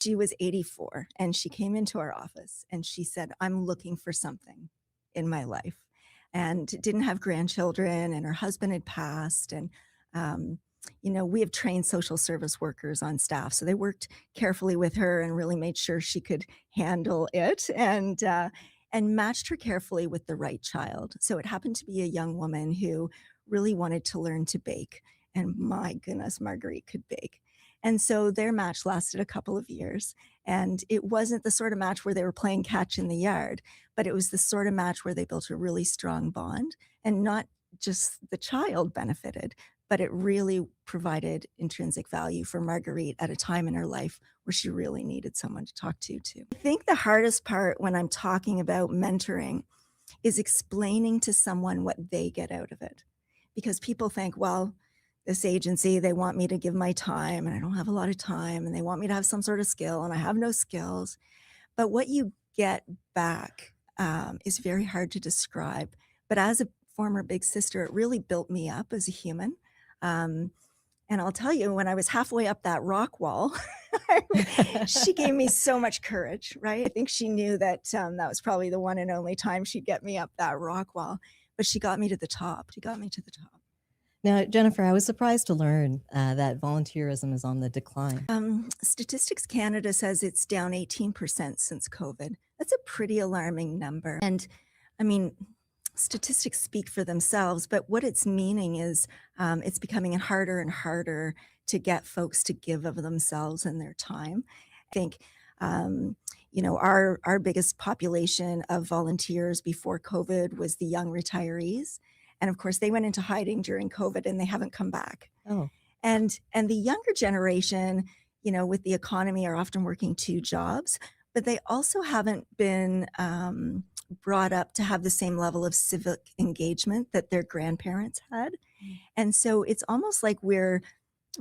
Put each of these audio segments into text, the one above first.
She was 84 and she came into our office and she said, "I'm looking for something in my life," and didn't have grandchildren, and her husband had passed. And, um, we have trained social service workers on staff, so they worked carefully with her and really made sure she could handle it, and matched her carefully with the right child. So it happened to be a young woman who really wanted to learn to bake, and my goodness, Marguerite could bake. And so their match lasted a couple of years, and it wasn't the sort of match where they were playing catch in the yard, but it was the sort of match where they built a really strong bond, and not just the child benefited, but it really provided intrinsic value for Marguerite at a time in her life where she really needed someone to talk to too. I think the hardest part when I'm talking about mentoring is explaining to someone what they get out of it. Because people think, well, this agency, they want me to give my time and I don't have a lot of time, and they want me to have some sort of skill and I have no skills. But what you get back is very hard to describe. But as a former big sister, it really built me up as a human. Um, and I'll tell you, when I was halfway up that rock wall, she gave me so much courage, right? I think she knew that that was probably the one and only time she'd get me up that rock wall. But she got me to the top. She got me to the top. Now, Jennifer, I was surprised to learn that volunteerism is on the decline. Statistics Canada says it's down 18% since COVID. That's a pretty alarming number. And I mean, statistics speak for themselves, but what it's meaning is it's becoming harder and harder to get folks to give of themselves and their time. I think, our biggest population of volunteers before COVID was the young retirees. And of course, they went into hiding during COVID and they haven't come back. Oh, And the younger generation, with the economy are often working 2 jobs, but they also haven't been, brought up to have the same level of civic engagement that their grandparents had. And so it's almost like we're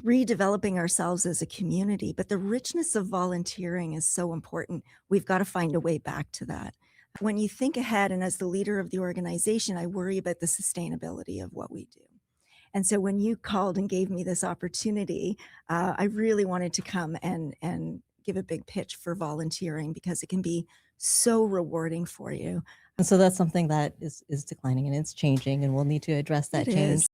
redeveloping ourselves as a community, but the richness of volunteering is so important. We've got to find a way back to that. When you think ahead, and as the leader of the organization, I worry about the sustainability of what we do. And so when you called and gave me this opportunity, I really wanted to come and give a big pitch for volunteering because it can be so rewarding for you. and so that's something that is declining and it's changing, and we'll need to address It that change. is.